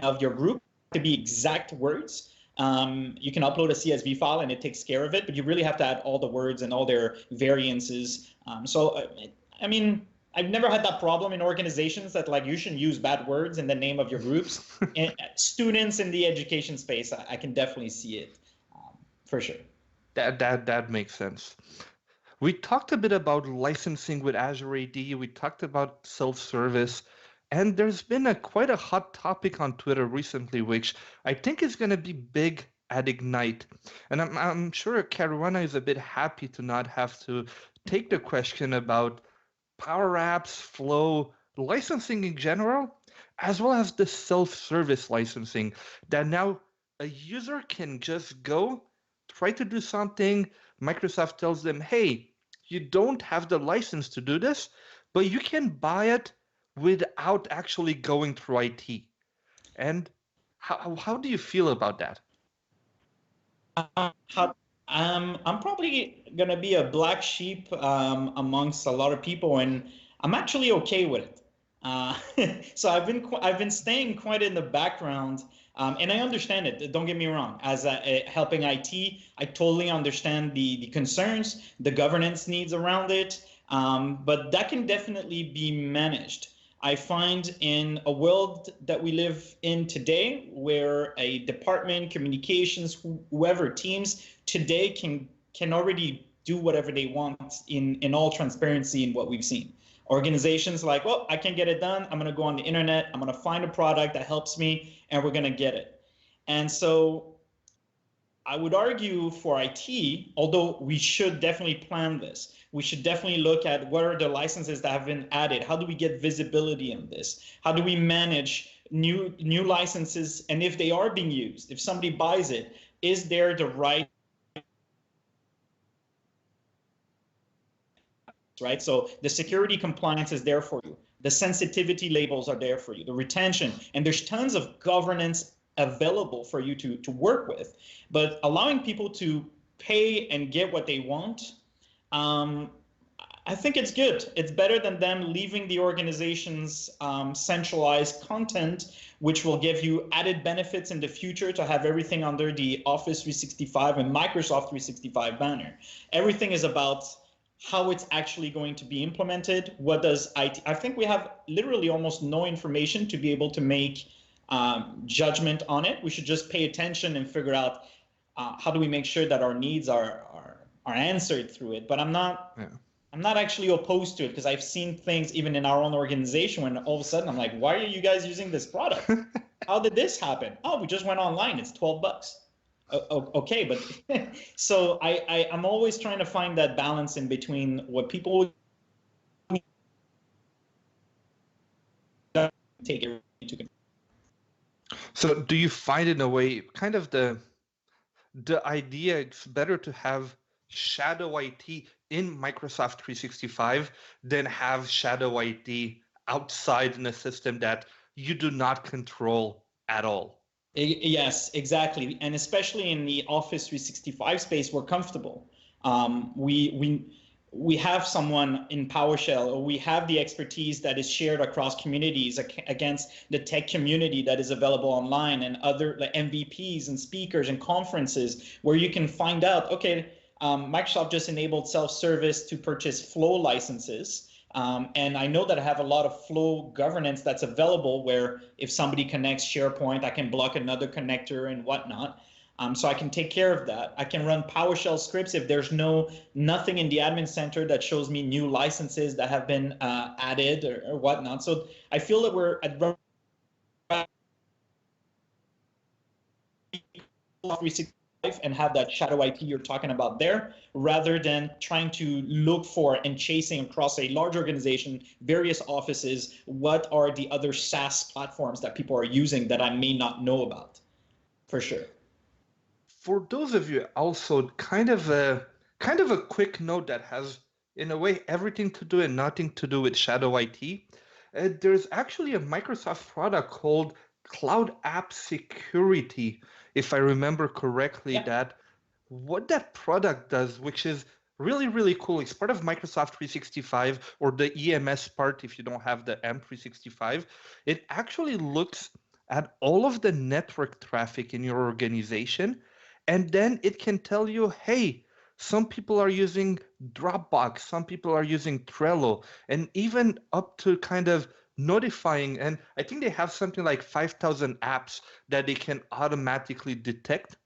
of your group to be exact words. You can upload a CSV file and it takes care of it, but you really have to add all the words and all their variances. I mean, I've never had that problem in organizations that like you shouldn't use bad words in the name of your groups. And students in the education space, I can definitely see it for sure. That makes sense. We talked a bit about licensing with Azure AD. We talked about self-service. And there's been quite a hot topic on Twitter recently, which I think is going to be big at Ignite. And I'm sure Karuana is a bit happy to not have to take the question about Power Apps, Flow, licensing in general, as well as the self-service licensing, that now a user can just go, try to do something. Microsoft tells them, hey, you don't have the license to do this, but you can buy it without actually going through IT. And how do you feel about that? I'm probably going to be a black sheep amongst a lot of people, and I'm actually okay with it. So I've been staying quite in the background, and I understand it. Don't get me wrong. As helping IT, I totally understand the concerns, the governance needs around it, but that can definitely be managed. I find in a world that we live in today, where a department, communications, whoever, teams today can already do whatever they want in all transparency in what we've seen. Organizations like, well, I can get it done. I'm going to go on the internet. I'm going to find a product that helps me, and we're going to get it. And so I would argue for IT, although we should definitely plan this, we should definitely look at what are the licenses that have been added. How do we get visibility in this? How do we manage new licenses? And if they are being used, if somebody buys it, is there the right? Right? So the security compliance is there for you. The sensitivity labels are there for you, the retention, and there's tons of governance available for you to work with. But allowing people to pay and get what they want, I think it's good. It's better than them leaving the organization's centralized content, which will give you added benefits in the future to have everything under the Office 365 and Microsoft 365 banner. Everything is about how it's actually going to be implemented. What does IT? I think we have literally almost no information to be able to make judgment on it. We should just pay attention and figure out how do we make sure that our needs are answered through it. But I'm not actually opposed to it, because I've seen things even in our own organization when all of a sudden I'm like, why are you guys using this product? How did this happen? Oh, we just went online. It's $12. Okay, but so I'm always trying to find that balance in between what people take it into control. So do you find, in a way, kind of the idea it's better to have shadow IT in Microsoft 365 than have shadow IT outside in a system that you do not control at all? Yes, exactly. And especially in the Office 365 space, we're comfortable. We have someone in PowerShell, or we have the expertise that is shared across communities against the tech community that is available online, and other like MVPs and speakers and conferences where you can find out, okay, Microsoft just enabled self-service to purchase Flow licenses. And I know that I have a lot of Flow governance that's available, where if somebody connects SharePoint, I can block another connector and whatnot. So I can take care of that. I can run PowerShell scripts if there's nothing in the admin center that shows me new licenses that have been added or whatnot. So I feel that we're at 365 and have that shadow IT you're talking about there, rather than trying to look for and chasing across a large organization, various offices, what are the other SaaS platforms that people are using that I may not know about, for sure. For those of you also, kind of a quick note that has, in a way, everything to do and nothing to do with shadow IT. There's actually a Microsoft product called Cloud App Security, if I remember correctly, that what that product does, which is really, really cool. It's part of Microsoft 365, or the EMS part if you don't have the M365. It actually looks at all of the network traffic in your organization, and then it can tell you, hey, some people are using Dropbox, some people are using Trello, and even up to kind of notifying. And I think they have something like 5,000 apps that they can automatically detect.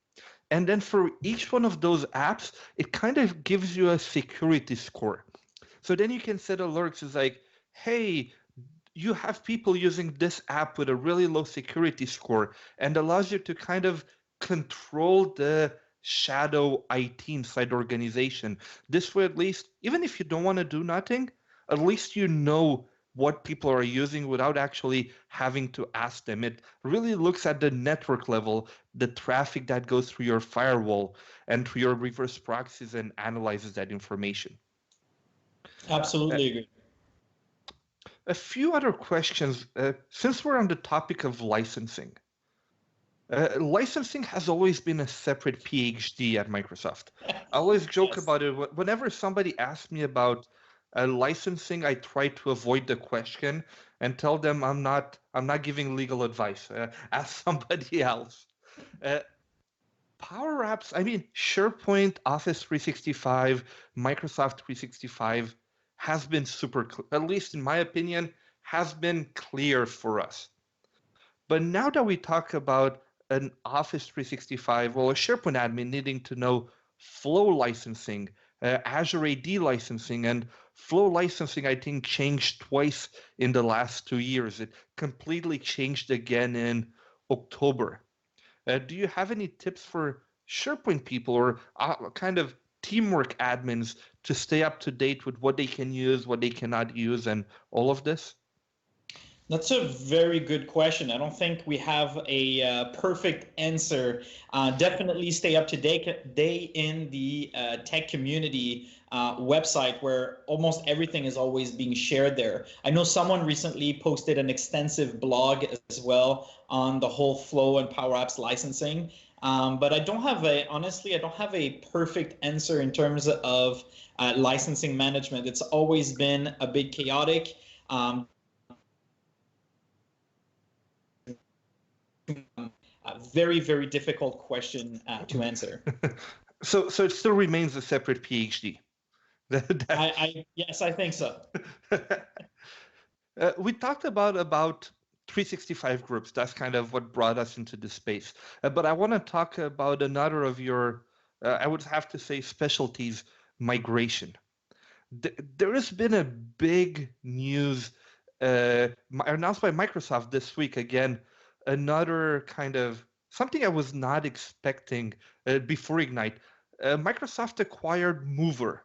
And then for each one of those apps, it kind of gives you a security score. So then you can set alerts. It's like, hey, you have people using this app with a really low security score, and allows you to kind of control the shadow IT inside the organization. This way, at least, even if you don't want to do nothing, at least you know what people are using without actually having to ask them. It really looks at the network level, the traffic that goes through your firewall and through your reverse proxies, and analyzes that information. Absolutely agree. A few other questions, since we're on the topic of licensing. Licensing has always been a separate PhD at Microsoft. I always joke about it. Whenever somebody asks me about licensing, I try to avoid the question and tell them I'm not giving legal advice. Ask somebody else. Power Apps, I mean, SharePoint, Office 365, Microsoft 365 has been super, at least in my opinion, has been clear for us. But now that we talk about an Office 365, well, a SharePoint admin needing to know Flow licensing, Azure AD licensing, and Flow licensing, I think, changed twice in the last 2 years. It completely changed again in October. Do you have any tips for SharePoint people or kind of teamwork admins to stay up to date with what they can use, what they cannot use, and all of this? That's a very good question. I don't think we have a perfect answer. Definitely stay up to date in the tech community website where almost everything is always being shared there. I know someone recently posted an extensive blog as well on the whole flow and Power Apps licensing. But I don't have honestly, I don't have a perfect answer in terms of licensing management. It's always been a bit chaotic. A very, very difficult question to answer. So it still remains a separate PhD. Yes, I think so. We talked about 365 groups. That's kind of what brought us into this space. But I want to talk about another of your, I would have to say, specialties, migration. There has been a big news announced by Microsoft this week. Again, another kind of something I was not expecting before Ignite. Microsoft acquired Mover,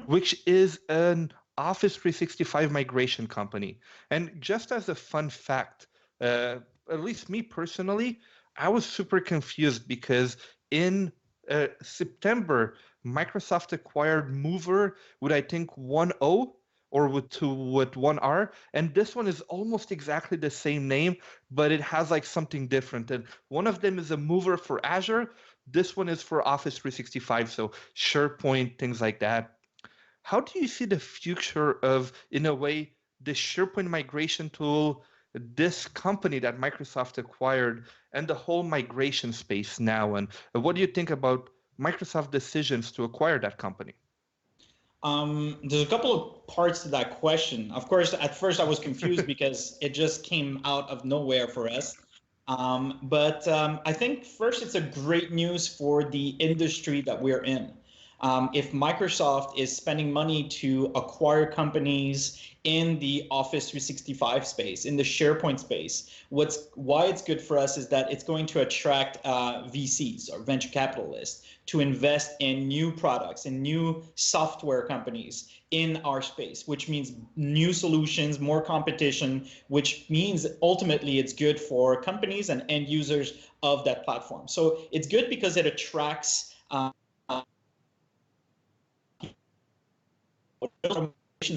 which is an Office 365 migration company. And just as a fun fact, at least me personally, I was super confused because in September, Microsoft acquired Mover with, I think, 1O or with one R, and this one is almost exactly the same name, but it has like something different. And one of them is a Mover for Azure. This one is for Office 365, so SharePoint, things like that. How do you see the future of, in a way, the SharePoint migration tool, this company that Microsoft acquired, and the whole migration space now? And what do you think about Microsoft decisions to acquire that company? There's a couple of parts to that question. Of course, at first I was confused because it just came out of nowhere for us. But I think first it's a great news for the industry that we're in. If Microsoft is spending money to acquire companies in the Office 365 space, in the SharePoint space, why it's good for us is that it's going to attract VCs or venture capitalists to invest in new products and new software companies in our space, which means new solutions, more competition, which means ultimately it's good for companies and end users of that platform. So it's good because it attracts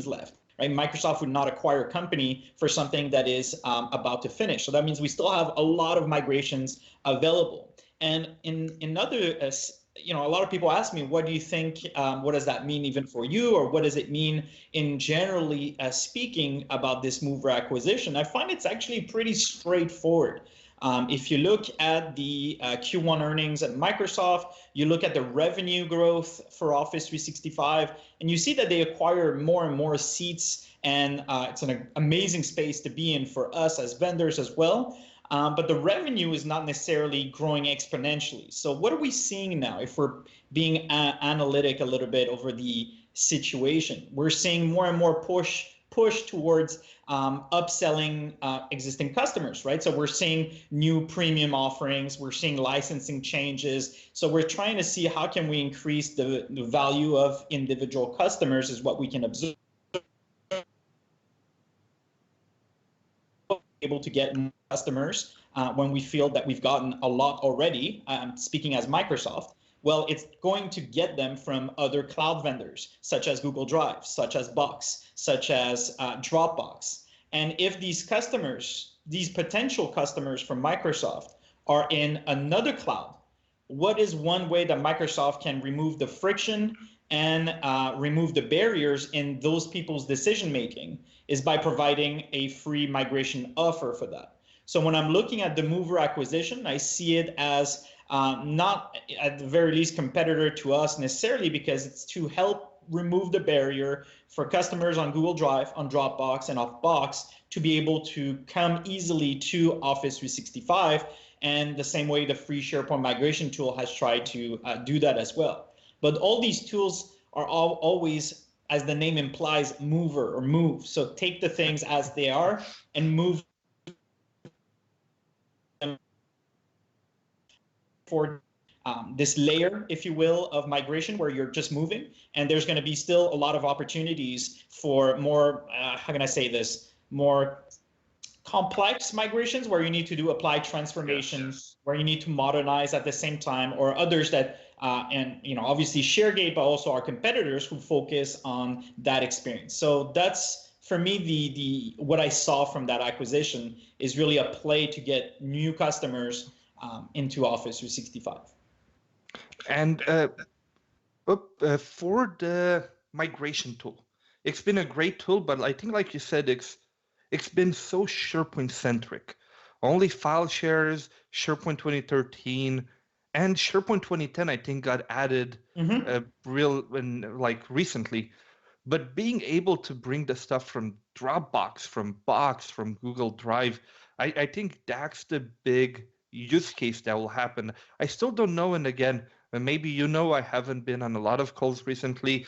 left, right? Microsoft would not acquire a company for something that is about to finish. So that means we still have a lot of migrations available. And in other, a lot of people ask me, what do you think, what does that mean even for you? Or what does it mean in generally speaking about this Mover acquisition? I find it's actually pretty straightforward. If you look at the Q1 earnings at Microsoft, you look at the revenue growth for Office 365, and you see that they acquire more and more seats, and it's an amazing space to be in for us as vendors as well. But the revenue is not necessarily growing exponentially. So what are we seeing now if we're being analytic a little bit over the situation? We're seeing more and more push towards upselling existing customers, right? So we're seeing new premium offerings, we're seeing licensing changes. So we're trying to see how can we increase the value of individual customers is what we can observe. Able to get customers when we feel that we've gotten a lot already, speaking as Microsoft. Well, it's going to get them from other cloud vendors, such as Google Drive, such as Box, such as Dropbox. And if these customers, these potential customers from Microsoft are in another cloud, what is one way that Microsoft can remove the friction and remove the barriers in those people's decision-making is by providing a free migration offer for that. So when I'm looking at the Mover acquisition, I see it as not at the very least competitor to us necessarily, because it's to help remove the barrier for customers on Google Drive, on Dropbox, and off Box to be able to come easily to Office 365. And the same way the free SharePoint migration tool has tried to do that as well. But all these tools are always, as the name implies, mover or move. So take the things as they are and move them forward this layer, if you will, of migration where you're just moving, and there's going to be still a lot of opportunities for more, how can I say this, more complex migrations where you need to do applied transformations, where you need to modernize at the same time, or others that, and obviously ShareGate, but also our competitors who focus on that experience. So that's, for me, the what I saw from that acquisition is really a play to get new customers into Office 365. And for the migration tool, it's been a great tool, but I think, like you said, it's been so SharePoint centric. Only file shares, SharePoint 2013, and SharePoint 2010, I think, got added recently. But being able to bring the stuff from Dropbox, from Box, from Google Drive, I think that's the big use case that will happen. I still don't know, and again, maybe I haven't been on a lot of calls recently,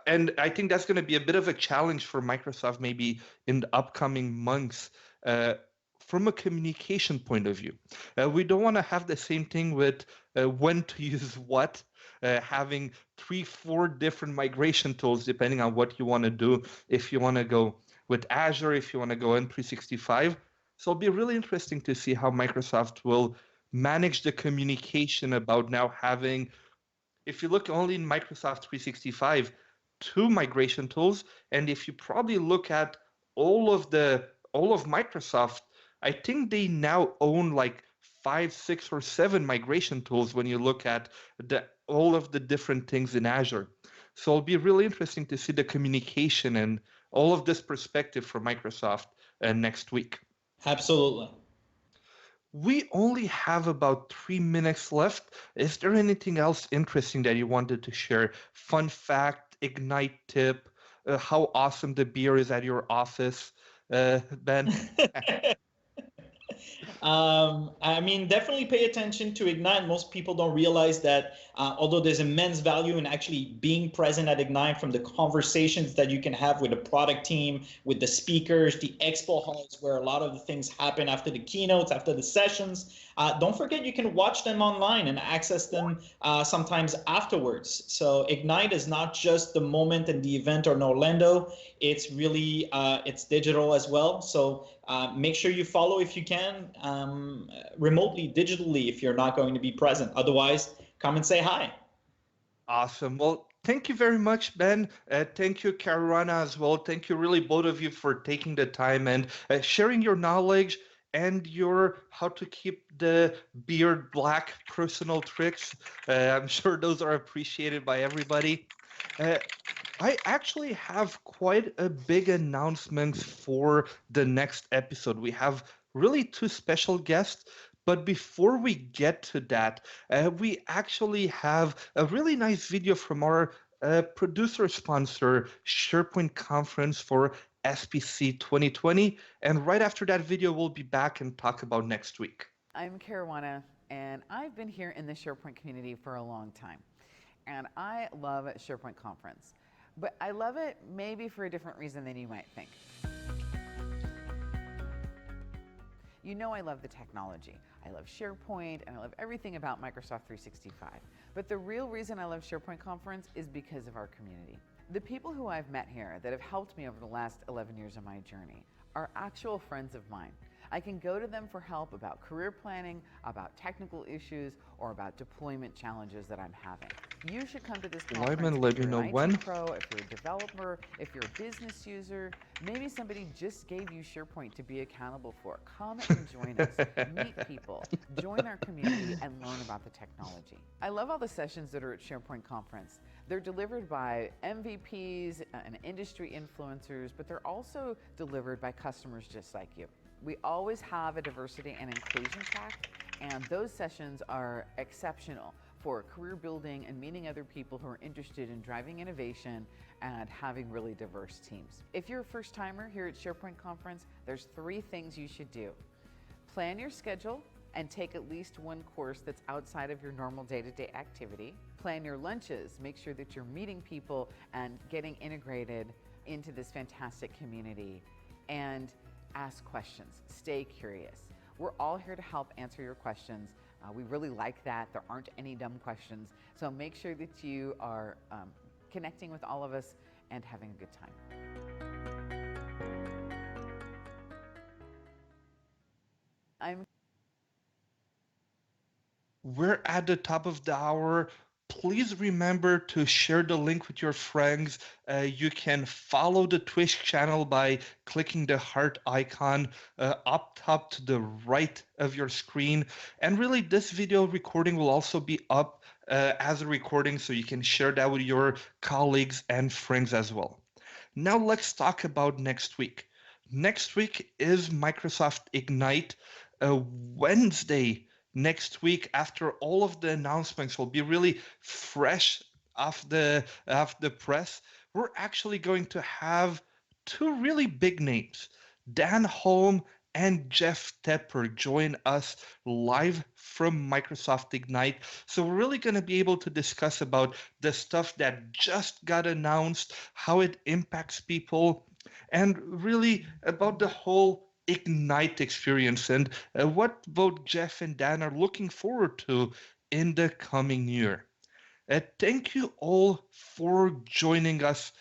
and I think that's going to be a bit of a challenge for Microsoft maybe in the upcoming months. From a communication point of view, we don't want to have the same thing with when to use what, having 3-4 different migration tools depending on what you want to do. If you want to go with Azure, if you want to go in 365. So it'll be really interesting to see how Microsoft will manage the communication about now having, if you look only in Microsoft 365, 2 migration tools. And if you probably look at all of Microsoft, I think they now own like 5, 6, or 7 migration tools when you look at all of the different things in Azure. So it'll be really interesting to see the communication and all of this perspective from Microsoft next week. Absolutely. We only have about 3 minutes left. Is there anything else interesting that you wanted to share? Fun fact, Ignite tip, how awesome the beer is at your office, Ben? I mean, definitely pay attention to Ignite. Most people don't realize that although there's immense value in actually being present at Ignite, from the conversations that you can have with the product team, with the speakers, the expo halls where a lot of the things happen after the keynotes, after the sessions. Don't forget you can watch them online and access them sometimes afterwards. So Ignite is not just the moment and the event or in Orlando. It's really, it's digital as well. So make sure you follow if you can, remotely, digitally, if you're not going to be present. Otherwise, come and say hi. Awesome. Well, thank you very much, Ben. Thank you, Karuana, as well. Thank you, really, both of you, for taking the time and sharing your knowledge and your how to keep the beard black personal tricks. I'm sure those are appreciated by everybody. I actually have quite a big announcement for the next episode. We have really 2 special guests, but before we get to that, we actually have a really nice video from our producer sponsor, SharePoint Conference for SPC 2020. And right after that video, we'll be back and talk about next week. I'm Karuana, and I've been here in the SharePoint community for a long time. And I love SharePoint Conference. But I love it maybe for a different reason than you might think. You know I love the technology. I love SharePoint, and I love everything about Microsoft 365. But the real reason I love SharePoint Conference is because of our community. The people who I've met here that have helped me over the last 11 years of my journey are actual friends of mine. I can go to them for help about career planning, about technical issues, or about deployment challenges that I'm having. You should come to this conference if you're an IT pro, if you're a developer, if you're a business user, maybe somebody just gave you SharePoint to be accountable for. Come and join us, meet people, join our community, and learn about the technology. I love all the sessions that are at SharePoint Conference. They're delivered by MVPs and industry influencers, but they're also delivered by customers just like you. We always have a diversity and inclusion track, and those sessions are exceptional for career building and meeting other people who are interested in driving innovation and having really diverse teams. If you're a first timer here at SharePoint Conference, there's 3 things you should do. Plan your schedule and take at least 1 course that's outside of your normal day-to-day activity. Plan your lunches, make sure that you're meeting people and getting integrated into this fantastic community. And ask questions, stay curious. We're all here to help answer your questions We really like that. There aren't any dumb questions. So make sure that you are connecting with all of us and having a good time. We're at the top of the hour. Please remember to share the link with your friends. You can follow the Twitch channel by clicking the heart icon up top to the right of your screen. And really, this video recording will also be up as a recording, so you can share that with your colleagues and friends as well. Now let's talk about next week. Next week is Microsoft Ignite. Wednesday next week, after all of the announcements will be really fresh off the press, we're actually going to have two really big names, Dan Holm and Jeff Tepper, join us live from Microsoft Ignite. So we're really going to be able to discuss about the stuff that just got announced, how it impacts people, and really about the whole Ignite experience and what both Jeff and Dan are looking forward to in the coming year. Thank you all for joining us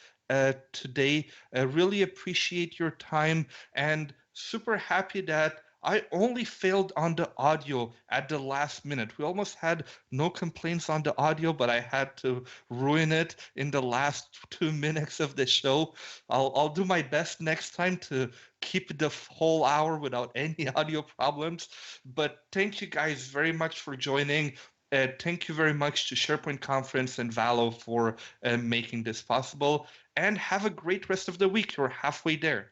today. I really appreciate your time and super happy that I only failed on the audio at the last minute. We almost had no complaints on the audio, but I had to ruin it in the last 2 minutes of the show. I'll do my best next time to keep the whole hour without any audio problems. But thank you guys very much for joining. Thank you very much to SharePoint Conference and Valo for making this possible. And have a great rest of the week. You're halfway there.